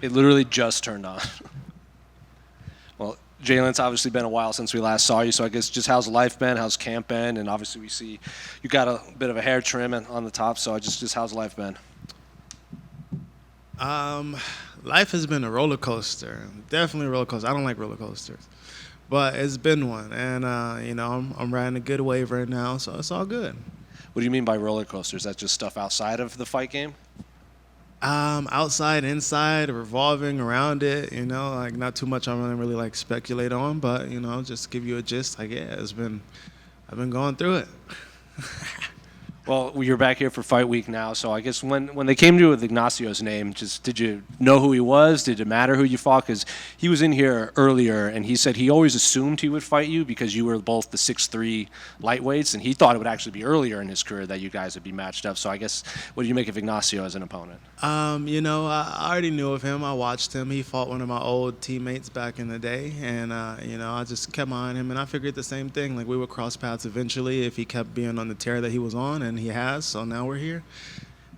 It literally just turned on. Well, Jalen, it's obviously been a while since we last saw you, so I guess just how's life been? How's camp been? And obviously we see you got a bit of a hair trim on the top, so just how's life been? Life has been a roller coaster. Definitely a roller coaster. I don't like roller coasters, but it's been one, and I'm riding a good wave right now, so it's all good. What do you mean by roller coaster? Is that just stuff outside of the fight game? Outside, inside, revolving around it. Like not too much. I don't really like speculate on, but just give you a gist. Like yeah, I've been going through it. Well, you're back here for fight week now, so I guess when they came to you with Ignacio's name, just did you know who he was? Did it matter who you fought? Because he was in here earlier, and he said he always assumed he would fight you because you were both the 6'3" lightweights, and he thought it would actually be earlier in his career that you guys would be matched up. So I guess, what do you make of Ignacio as an opponent? I already knew of him. I watched him. He fought one of my old teammates back in the day, and I just kept my eye on him, and I figured the same thing. Like we would cross paths eventually if he kept being on the tear that he was on, and he has. So now we're here.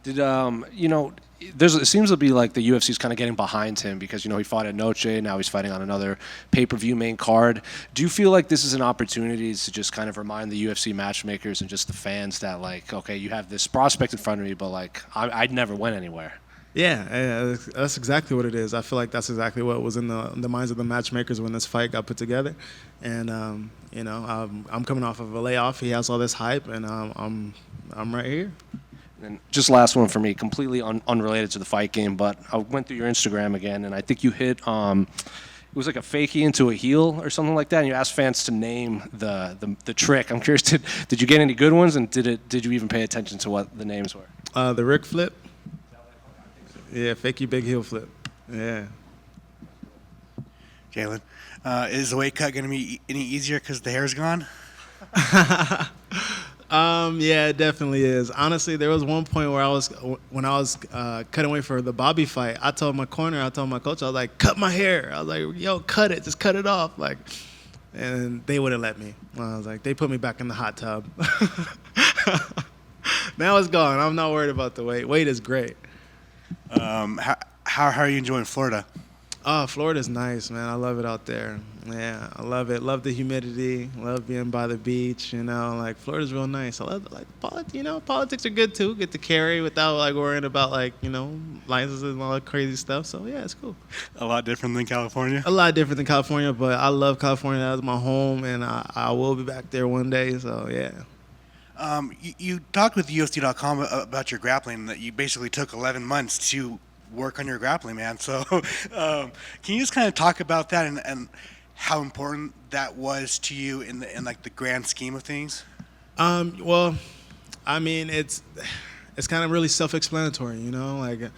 Did it seems to be like the UFC's kind of getting behind him because he fought at Noche, now he's fighting on another pay-per-view main card. Do you feel like this is an opportunity to just kind of remind the UFC matchmakers and just the fans that like, okay, you have this prospect in front of me, but like I'd never went anywhere? Yeah, that's exactly what it is. I feel like that's exactly what was in the minds of the matchmakers when this fight got put together. And I'm coming off of a layoff. He has all this hype, and I'm right here. And just last one for me, completely unrelated to the fight game, but I went through your Instagram again, and I think you hit it was like a fakie into a heel or something like that, and you asked fans to name the trick. I'm curious, did you get any good ones, and did you even pay attention to what the names were? The Rick flip. Yeah, fakie big heel flip. Yeah. Jalin, is the weight cut going to be any easier because the hair's gone? Yeah, it definitely is. Honestly, there was one point where when I was cutting weight for the Bobby fight, I told my coach, I was like, cut my hair. I was like, yo, cut it, just cut it off. Like, and they wouldn't let me. I was like, they put me back in the hot tub. Now it's gone. I'm not worried about the weight. Weight is great. How are you enjoying Florida? Oh, Florida's nice, man. I love it out there. Yeah, I love it. Love the humidity. Love being by the beach. Like Florida's real nice. I love politics are good too. Get to carry without like worrying about licenses and all that crazy stuff. So yeah, it's cool. A lot different than California? A lot different than California, but I love California. That's my home, and I will be back there one day. So yeah. You talked with UFC.com about your grappling, that you basically took 11 months to work on your grappling, man. So can you just kind of talk about that and how important that was to you in the grand scheme of things? Well, I mean, it's kind of really self-explanatory, like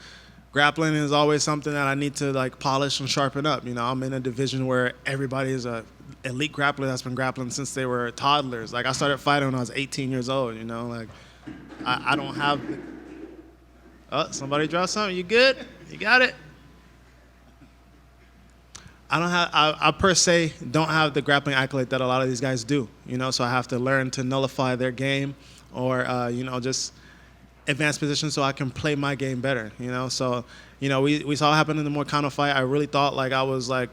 grappling is always something that I need to like polish and sharpen up. I'm in a division where everybody is a elite grappler that's been grappling since they were toddlers. Like I started fighting when I was 18 years old, like I don't have somebody dropped something. You good? You got it? I per se don't have the grappling accolade that a lot of these guys do, so I have to learn to nullify their game or just advanced position so I can play my game better, So, we saw what happened in the Moicano fight. I really thought like I was like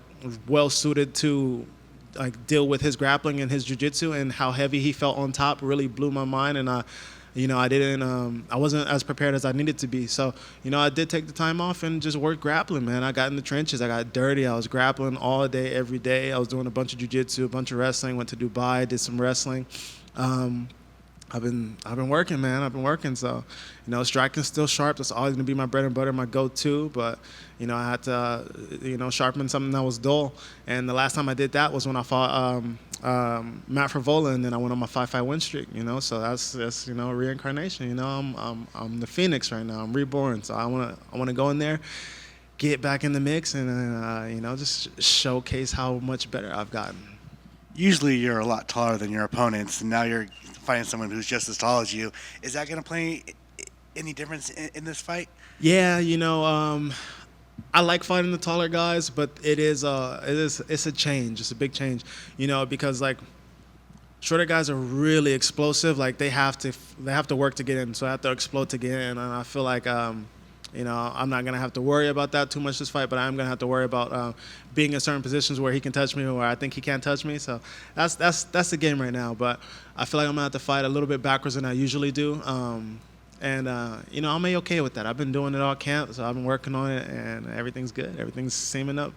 well suited to like deal with his grappling and his jiu-jitsu, and how heavy he felt on top really blew my mind. And I wasn't as prepared as I needed to be. So, I did take the time off and just work grappling, man. I got in the trenches. I got dirty. I was grappling all day, every day. I was doing a bunch of jiu-jitsu, a bunch of wrestling, went to Dubai, did some wrestling. I've been working, man. I've been working. So, striking's still sharp. That's always going to be my bread and butter, my go-to. But, I had to, sharpen something that was dull. And the last time I did that was when I fought Matt Favola, and then I went on my 5-fight win streak. So that's reincarnation. I'm the Phoenix right now. I'm reborn. So I want to go in there, get back in the mix, and just showcase how much better I've gotten. Usually you're a lot taller than your opponents, and now you're fighting someone who's just as tall as you. Is that going to play any difference in this fight? Yeah, I like fighting the taller guys, but it's a change. It's a big change, because like shorter guys are really explosive. Like they have to work to get in, so I have to explode to get in. And I feel like I'm not gonna have to worry about that too much this fight, but I'm gonna have to worry about being in certain positions where he can touch me or where I think he can't touch me. So that's the game right now. But I feel like I'm gonna have to fight a little bit backwards than I usually do. I'm okay with that. I've been doing it all camp, so I've been working on it, and everything's good. Everything's seaming up.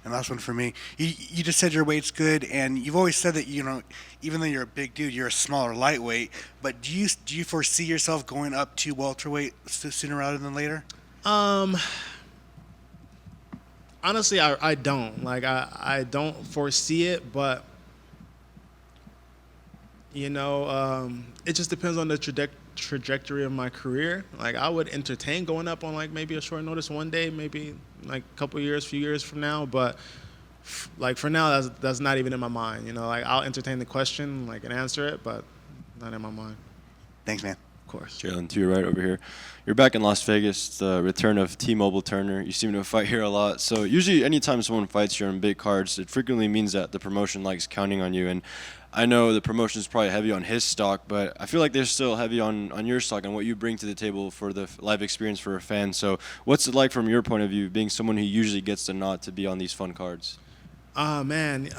And last one for me. You just said your weight's good, and you've always said that even though you're a big dude, you're a smaller lightweight. But do you foresee yourself going up to welterweight sooner rather than later? Honestly, I don't. Like I don't foresee it, but it just depends on the trajectory of my career. Like I would entertain going up on like maybe a short notice one day, maybe like a few years from now, but like for now that's not even in my mind. Like I'll entertain the question like and answer it, but not in my mind. Thanks, man. Of course. Jalin, to your right over here. You're back in Las Vegas, the return of T-Mobile Turner. You seem to fight here a lot. So usually anytime someone fights here on big cards, it frequently means that the promotion likes counting on you. And I know the promotion is probably heavy on his stock, but I feel like they're still heavy on your stock and what you bring to the table for the live experience for a fan. So what's it like from your point of view, being someone who usually gets the nod to be on these fun cards? Oh, man.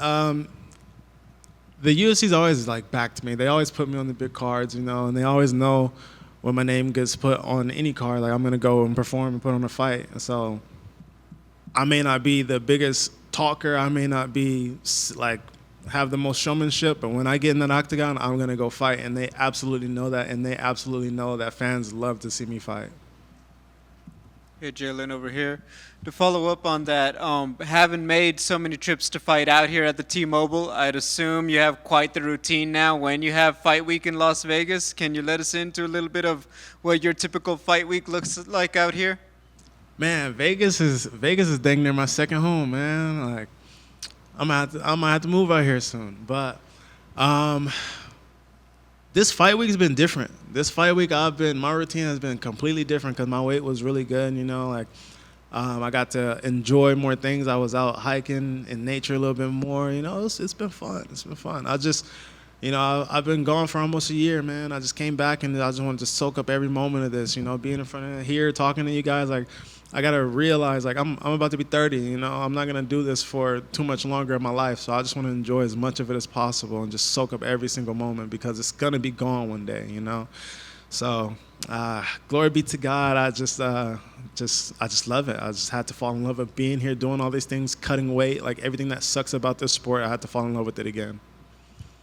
The UFC's always like backed me. They always put me on the big cards, and they always know when my name gets put on any card, like I'm gonna go and perform and put on a fight. So I may not be the biggest talker, I may not be like have the most showmanship, but when I get in that octagon, I'm gonna go fight, and they absolutely know that, and they absolutely know that fans love to see me fight. Hey, Jalin over here. To follow up on that, having made so many trips to fight out here at the T-Mobile, I'd assume you have quite the routine now when you have fight week in Las Vegas. Can you let us into a little bit of what your typical fight week looks like out here? Man, Vegas is dang near my second home, man. Like I'm gonna have to move out here soon. But this fight week's been different. This fight week my routine has been completely different because my weight was really good, I got to enjoy more things. I was out hiking in nature a little bit more. It's been fun. It's been fun. I've been gone for almost a year, man. I just came back and I just wanted to soak up every moment of this. Being in front of here, talking to you guys. Like, I gotta realize, like, I'm about to be 30. I'm not gonna do this for too much longer in my life. So I just want to enjoy as much of it as possible and just soak up every single moment because it's gonna be gone one day. So, glory be to God. I just love it. I just had to fall in love with being here, doing all these things, cutting weight, like everything that sucks about this sport. I had to fall in love with it again.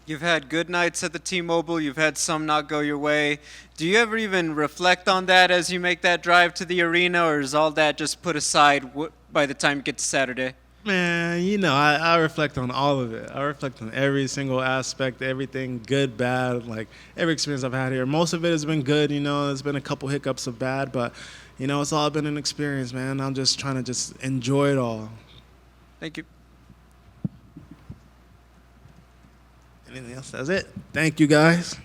You've had good nights at the T-Mobile. You've had some not go your way. Do you ever even reflect on that as you make that drive to the arena, or is all that just put aside by the time you get to Saturday? Man, I reflect on all of it. I reflect on every single aspect, everything, good, bad, like every experience I've had here. Most of it has been good, there's been a couple hiccups of bad, but, it's all been an experience, man. I'm just trying to just enjoy it all. Thank you. Anything else? That's it. Thank you, guys.